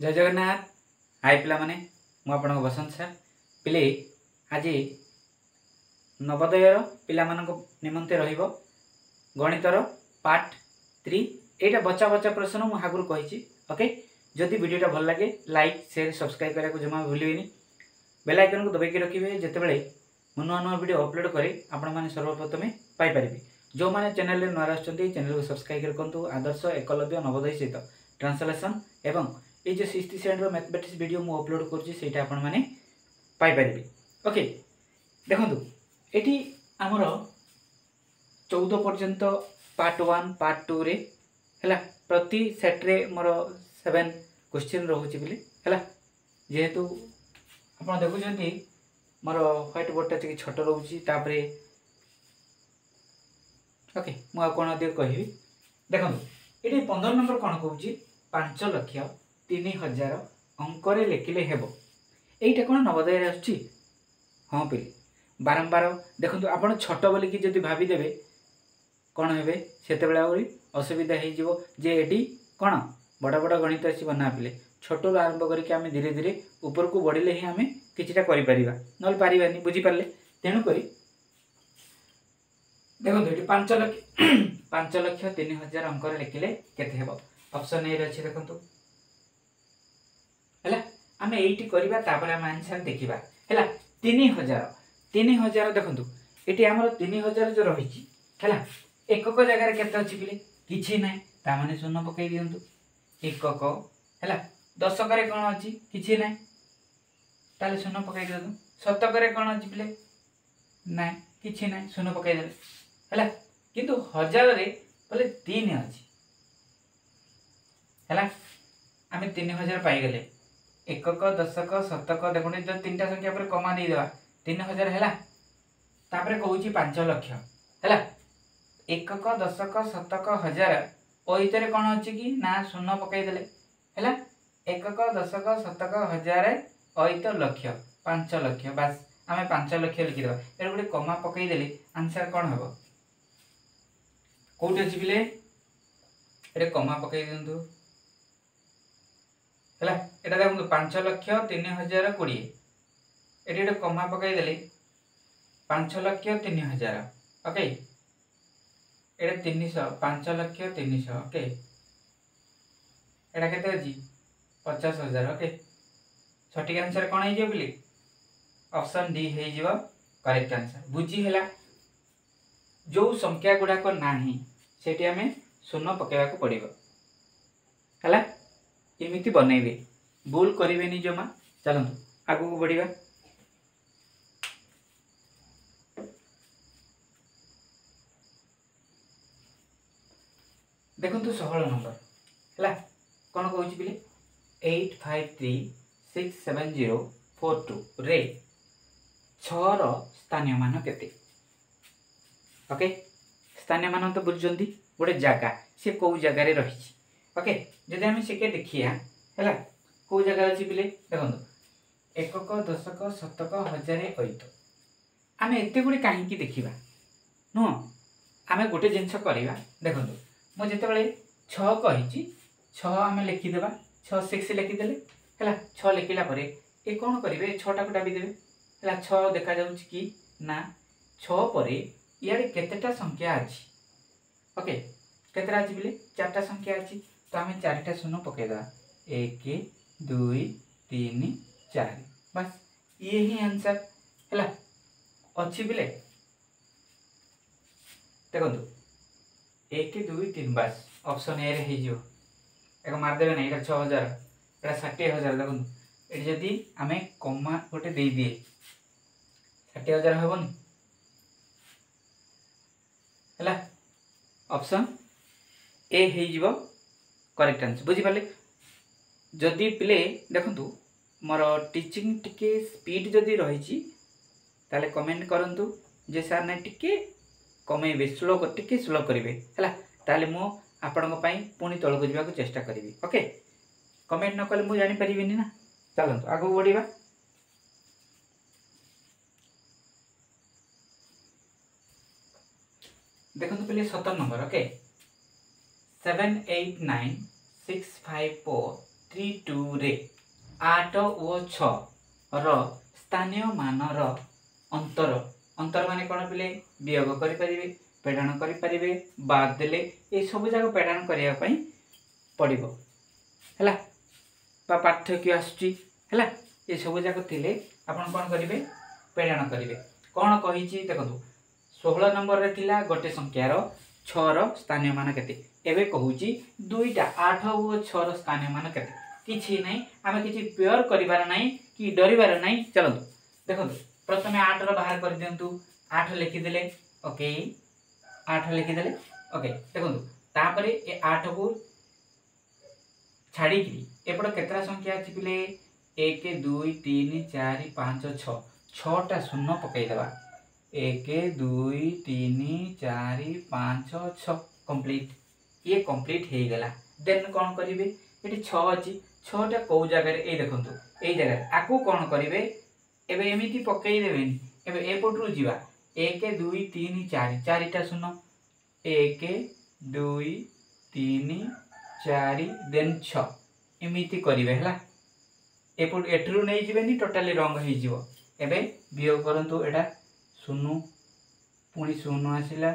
जय जगन्नाथ। हाय पिला माने मु आपन बसंत सर पिले आज नवोदयर पिला मानक निमंते रहिबो गणितर पार्ट 3 एटा बच्चा बच्चा प्रश्न मु आगुर कहिछि। ओके जदि वीडियोटा भल लगे लाइक शेयर सब्सक्राइब करा को जमा भूलिबेनी। बेल आइकन को दबाई के रखिबे जेतेबेले मु नुआ नुआ वीडियो अपलोड करे आपण माने सर्वप्रथमे पाई परिबे। जो माने चैनल रे नया आछंती चैनल को सब्सक्राइब करकंतु। आदर्श एकलव्य नवोदय सहित ट्रांसलेशन एवं ये जो 6th स्टैंडर्ड मैथमेटिक्स वीडियो मु अपलोड करछि सेटा आपण माने पाई परिबे। ओके देखंतु एठी हमर 14 पर्यंत पार्ट 1 पार्ट 2 रे हला प्रति सेट रे मोर 7 क्वेश्चन रहउछि बिले हला जेहेतु आपण देखु जंती मोर व्हाइट बोर्ड टा टिके छोट रहउछि तापरे। ओके मु कोन दे कहिबी देखंतु एठी 15 नंबर कोन कहउछि 5,03,000 अंक रे लेखिले हेबो। एइटा कोन नवोदय रे आछि। हां पिले बारंबार देखंतु आपण छोट बोली कि जदि भाबी देबे कोन हेबे सेते बेला ओरी असुविधा हे जिवो जे एटी कोन बडा बडा गणित आसी बना पिले छोटो आरंभ करके आमे धीरे धीरे ऊपर को बढ़िले ही आमे किछिटा करि परिबा नल परिबानी बुझी परले। तेनु करी देखंतु एटी 5,03,000 अंक रे लेखिले केते हेबो। ऑप्शन ए रे अछि देखंतु हैला आमे एइटी करबा तापर हम आंसर देखिबा हैला 3,000 देखंतु एटी हमर 3,000 जो रहिछि हैला एकक जगह रे केते अछि बिले किछि नै ता माने शून्य पकाई दियंतु एकक हैला दशक रे कोन अछि किछि नै ताले शून्य पकाई दियंतु शतक रे कोन अछि बिले नै किछि नै शून्य पकाई देले हैला किंतु हजार रे बोले 3 अछि हैला आमे 3,000 पाई गेले एकक दशक शतक देखुनी जो तीनटा संख्या पर कमा दे देबा 3,000 हैला तापरे कहूची 5 लाख हैला एकक दशक शतक हजार ओइतरे कोन अछि कि ना शून्य पकाई देले हैला एकक दशक शतक हजार ओइत लक्ष 5 लाख बस आमे 5 लाख लिखि देबा एर गुडी कमा पकाई देले आंसर कोन हबो कोठी अछि बिले एरे कमा पकाई दियंतु हैला एटा देखंतु 5,03,020 एटी एटा कमा पकाई देले 5,03,000 ओके एटा 300 5,03,000 ओके एटा केते अछि 50,000 ओके सटीक आंसर कोन हे जे बिले ऑप्शन डी हे जिवो करेक्ट आंसर बुझी हैला। जो संख्या गुडा को नाही सेठी हमें शून्य पकेवा को पड़िबो हैला एमिति बनेबे भूल करिवेनी जमा। चलंतु आगु को बढ़िबा देखंतु 16 नंबर हैला कोन कहूची बिले 853,670,42 रे 6 रो स्थानीय मान केते। ओके स्थानीय मान तो बुझजंती गोटे जगह से को जगह रे रहिछि। ओके जदि हम सेके देखिया हैला को जगह अछि बिले देखंतु एकक दशक शतक हजार ओइत आमे एते गुडी काहे की देखिबा नो आमे गोटे जिंस करिबा देखंतु मो जते बेले 6 कहिछि 6 आमे लिखि देबा 6 6 लिखि देले हैला 6 लिखिला परे ए कोन करिवे 6 टा को डाबी देबे हैला 6 देखा जाउछि कि ना 6 परे यारे केतेटा संख्या अछि। ओके केतेटा अछि बिले 4टा संख्या अछि तो हमें 4टा शून्य पकाई दा 1 2 3 4 बस ये ही आंसर हैला अछि बिले देखंतु 1 2 3 बस ऑप्शन ए रे हे जियो एक मार देबे नै एटा 6,000 एटा 60,000 देखंतु एटी जदी हमें कॉमा गोटे दे दिए 60,000 हेबोनी हैला ऑप्शन ए हे जिवो करेक्ट आंसर बुझी पाले। जदि प्ले देखंतु मोर टीचिंग टिके स्पीड जदि रहिछि ताले कमेंट करंतु जे सर नै टिके कमेबे स्लो टिके स्लो करिवे हैला ताले मो आपन को पई पुनी तळ को जिबा को चेष्टा करिवे। ओके कमेंट न कले मु जानि परिबिनी ना। चलंतु आगु बढ़िबा देखंतु पहले 17 नंबर। ओके 789,654,3 32 रे 8 और 6 रो स्थानीय मानर अंतर अंतर माने कोन पिले वियोग करि परिबे पेडान करि परिबे बाद देले ए सब जाक पेडान करिया पई पड़िबो हला बा पार्थक्य आसुची हला ए सब जाक थिले आपण कोन करिवे पेडान करिवे कोन कहिची देखो 16 नंबर रे थिला गोटे संख्या रो 6 रो स्थानीय मान केते एबे कहूची दुईटा 8 और 6 रो स्थानीय मान केते किछि नै आमे किछि पेयर करिवार नै कि डरिवार नै चलतो देखो प्रथमे 8 रो बाहर कर दियंतु 8 लिखि देले ओके 8 लिखि देले ओके देखो तापरे ए 8 को छाड़ी कि एपड केतरा संख्या अछि पिले 1 2 3 4 5 6 6टा शून्य पकई देबा 1 2 3 4 5 6 कंप्लीट ये कंप्लीट हे गेला देन कोन करिवे एटी 6 अछि 6टा को जगह रे ए देखंतु ए जगह आकू कोन करिवे एबे एमिति पकई देबेनी एबे ए पटरु जीवा 1 2 3 4 4टा शून्य 1 2 3 4 देन 6 एमिति करिवे हला एपट एठरु नै जिवेनी टोटली रंग हे जिवो एबे वियोग करंतु एटा शून्य पुनी शून्य आसिला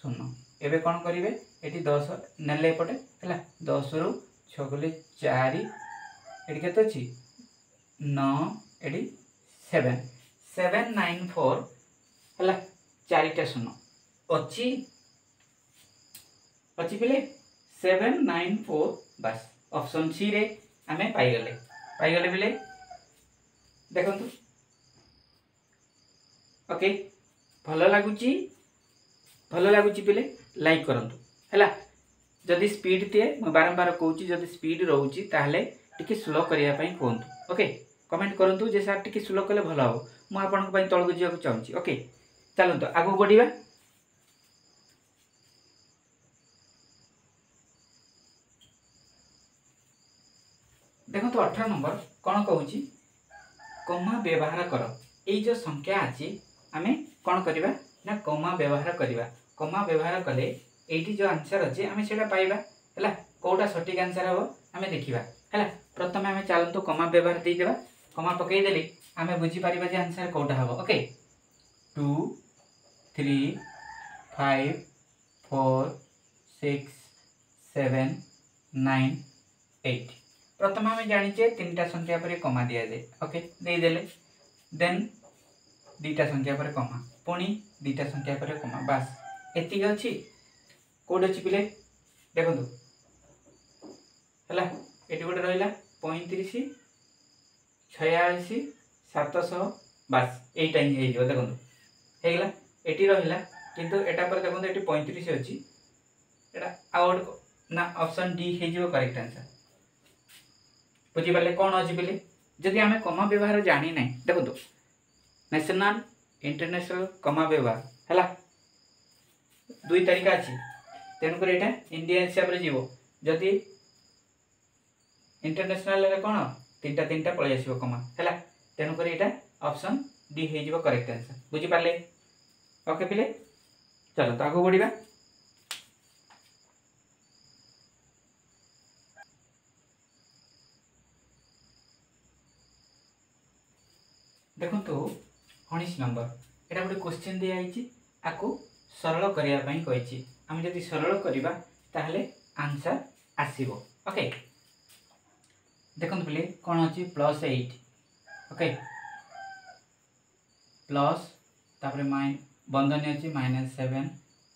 शून्य एबे कोन करिवे एटी 10 नेले एपटे हला 10 रु 6 गले 4 एटी केते अछि 9 एटी 7 794 हला 4टा शून्य अछि अछि पिले 794 बस ऑप्शन सी रे हमें पाई गले बिले देखंतु ओके भलो लागुची पिले लाइक करंतु हैला जदि स्पीड थिए म बारंबार कहूची जदि स्पीड रहउची ताहले टिके स्लो करिया पई कोंतु ओके कमेंट करंतु जे सर टिके स्लो कले भलो हो म आपन पई तळगु जिया को चाहूची ओके चलंतु आगु बढ़िबा देखो तो 18 नंबर कौन कहूची कमा व्यवहार कर ए जो संख्या अछि आमे कौन करिबा ना कमा व्यवहार करिबा कमा व्यवहार कले एठी जो आंसर अछि आमे सेटा पाइबा हला कोटा सटीक आंसर हो आमे देखिबा हला प्रथमे आमे चालंतु कमा व्यवहार दे देबा कमा पकई देली आमे बुझी पारिबा जे आंसर कोटा हबो ओके 2 3 5 4 6 7 9 8 प्रथम आम जाचे 3टा संख्या पर कमा दिया जाए ओके दे देले देन 2टा संख्या पर कमा पुणी 2टा संख्या पर कमा बस एति अछि कोड अछि पिले देखंतु हला एटी गोटे रहिला 35 86 700 बस एटा ही हे जो देखंतु हेगला एटी रहिला किंतु एटा पर देखंतु एटी 35 अछि एटा आउट ना ऑप्शन डी हे जो करेक्ट आंसर बुझी पाले कौन अछि बेले जदि आमे कमा व्यवहार जानि नै देखो तो नेशनल इंटरनेशनल कमा व्यवहार हला दुई तरीका अछि तेन कर एटा इंडिया हिसाब रे जीवो जदि इंटरनेशनल रे कोन तीनटा पळे आसीबो कमा हला तेन कर एटा ऑप्शन डी हे जीवो करेक्ट आंसर बुझी पाले ओके पिले चलो तो आगो बढ़िबा देखो तो 19 नंबर एटा गोटे क्वेश्चन दिया आइची आकु सरल करिया पई कहिची हम जदि सरल करिबा ताहले आंसर आसीबो ओके देखंतु प्ले कोन अछि +8 ओके प्लस तापरे माइन बंधनी अछि -7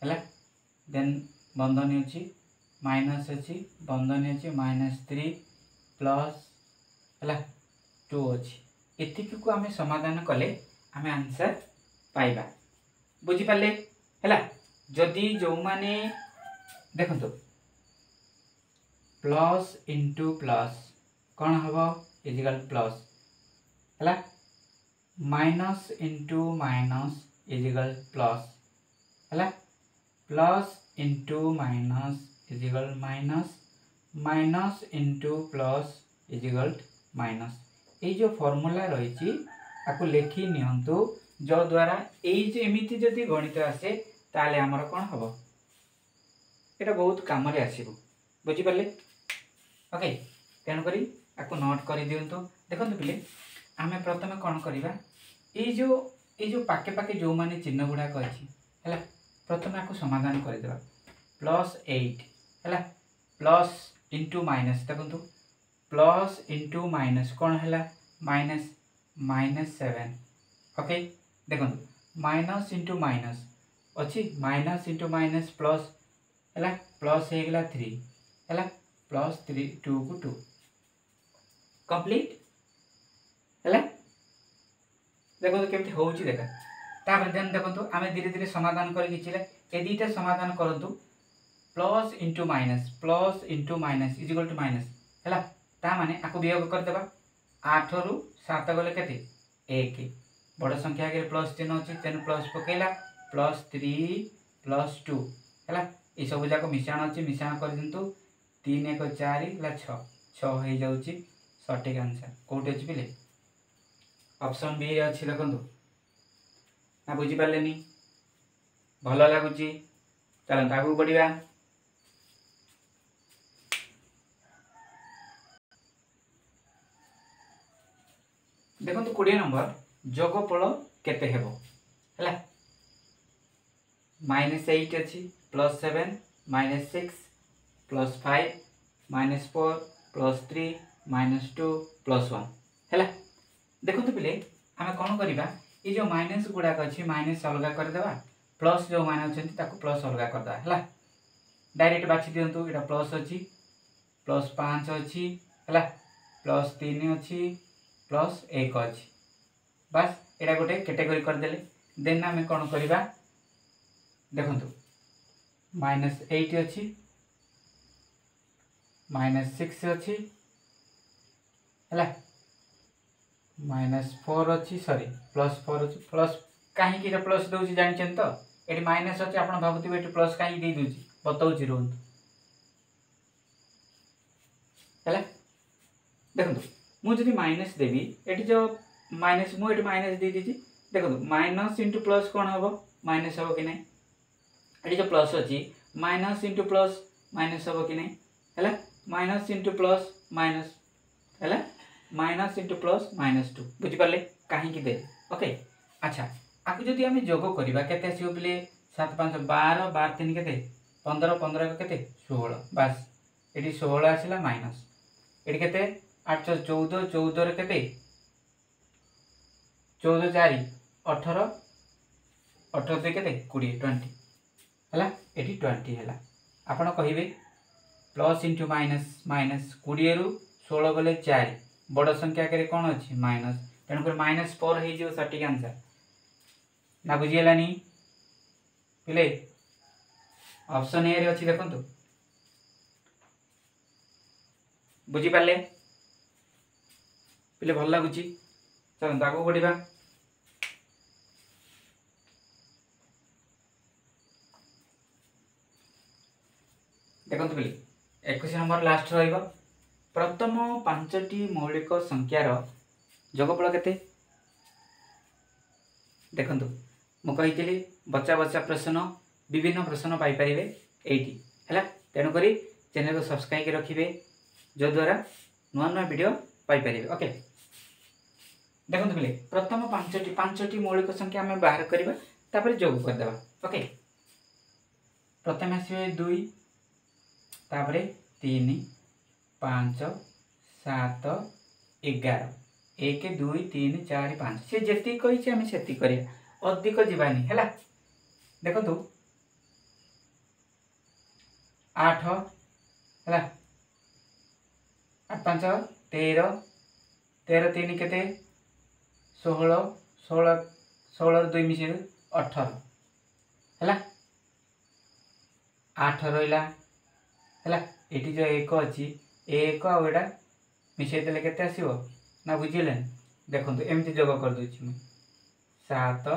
हला देन बंधनी अछि माइनस अछि बंधनी अछि -3 प्लस हला 2 अछि एतिक को हमें समाधान कले हमें आंसर पाइबा बुझी पाले हला जदि जो माने देखंतु प्लस इनटू प्लस कोन हबो इक्वल प्लस हला minus into minus equal plus हला plus into minus equal minus minus into plus equal minus ए जो फॉर्मूला रही आपको लिखि नियंतु जो द्वारा ये एमिति जदि गणित आसे ताले हमर कोन हबो एटा बहुत काम रे आसीबो बुझी पाले ओके तेणुक आपको नोट कर दिंतु देखो पिले आम प्रथम कौन करवा ये जो पाके पाके जो मैंने चिन्ह गुड़ाक अच्छी है प्रथम आपको समाधान करदे +8 है प्लस इंटू माइनस देखो प्लस इंटू माइनस कौन है माइनस -7 ओके देखो माइनस इंटू माइनस अच्छी माइनस इंटू माइनस प्लस है प्लस हो गला 3 है +3 2 को 2 कंप्लीट है देखो केमती हो देखा तापर देन देखो आम धीरे धीरे समाधान करके ए दुटा समाधान करूँ प्लस इंटू माइनस इजिकल टू माइनस है ताने आपको वियोग करदे 8 रु 7 गले के 1 बड़ संख्या आगे प्लस चिन्ह अच्छी तेणु प्लस पकेला +3 +2 है ये सब जाक मिश्रण अच्छी मिश्रण कर दिंतु 3 1 4 6 6 हो जाऊँगी सठिक आंसर कौटे अच्छी पिले ऑप्शन बी अच्छी देखो ना बुझीपारे भल लगुच चलते आगू बढ़ा देखो 20 नंबर जोगफल केते हेबो है -8 अच्छी +7 -6 +5 -4 +3 -2 +1 है देखो पिले आम कौन करवा ये जो माइनस गुड़ाक अच्छी माइनस अलग करदे प्लस जो मान अच्छा प्लस अलग करदे है डायरेक्ट बाछि दिंतु यहाँ प्लस अच्छी +5 अच्छी है +3 अच्छी +1 अच्छी बस यहाँ गोटे कैटेगरी करदे देन आम कौन करवा देखु -8 अच्छी -6 अच्छी है -4 अच्छी सॉरी +4 अच्छी प्लस कहीं प्लस दूसरी जानते तो ये माइनस अच्छी आप भावुवे ये प्लस कहीं दे दूसरी बताऊँ रुहतु है देखो मुझे माइनस देवी ये जो माइनस मुझे माइनस दे दीजिए देखो माइनस इंटू प्लस कौन हम माइनस हम कि ना ये जो प्लस अच्छी माइनस इंटू प्लस माइनस हम कि ना है माइनस इंटू प्लस माइनस है माइनस इंटू प्लस -2 बुझिपारे कहीं दे ओके अच्छा आपको जदि आम जोग करवा के पे 7 5 12 12 3 के 15 15 के 16 बस ये 16 आसला माइनस ये के 8 14 14 के 14 4 18 18 2 के 20 20 है ये 20 है आपड़ कहे प्लस इंटू माइनस माइनस 20 रु 16 गले 4 बड़ संख्या के कौन अच्छी माइनस तेणुक -4 हो सठिक आंसर ना बुझीगलानी पिले ऑप्शन ए अच्छी देखो बुझीपारे पिले भल लगुच चलते आगे बढ़ा देखो पिले 21 नंबर लास्ट रहा प्रथम 5टी मौलिक संख्यार जोगफल केते देखो मुझे बच्चा बच्चा प्रश्न विभिन्न प्रश्न पाइपर ये है तेणुक चैनल को सब्सक्राइब रखिए जो द्वारा नुआ नुआ वीडियो पाइपर ओके देखो पिले प्रथम 5टी मौलिक संख्या आम बाहर करवा जोग करदे ओके प्रथम आसवे 2 तापर 3 5 7 11 1 2 3 4 5 सी जी कही आम से अधिक जीवानी है देखो 8 है 8 5 13 13 3 के 16 16 16 2 मिसे 18 है 8 रहा है ये जो 1 अच्छी 1 आटा मिसई देले के आसो ना बुझे देखो एमती जोग कर दूसरी 7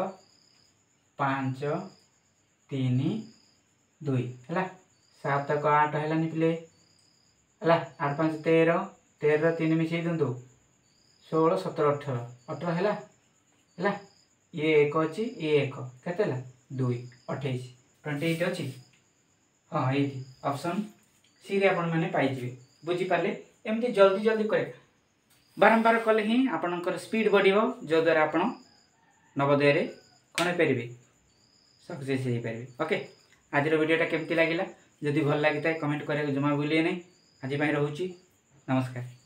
5 3 2 है 7 को 8 है पिले है 8 5 13 13 3 मिसई दिंतु 16 17 18 18 है ये 1 अच्छी ये 1 के 2 28 28 अच्छी हाँ ये ऑप्शन सी रे आपण मैंने पाइबे बुझीपारे एमती जल्दी जल्दी करे बारंबार कले ही आपणकर स्पीड बढ़िबो जो द्वारा आपण नवोदय रे कोन पारे सक्सेस हो पारे। ओके आज वीडियोटा केमती लगिला जदि भल लगी कमेंट करिया जमा भूलिए नहीं। आज रोची नमस्कार।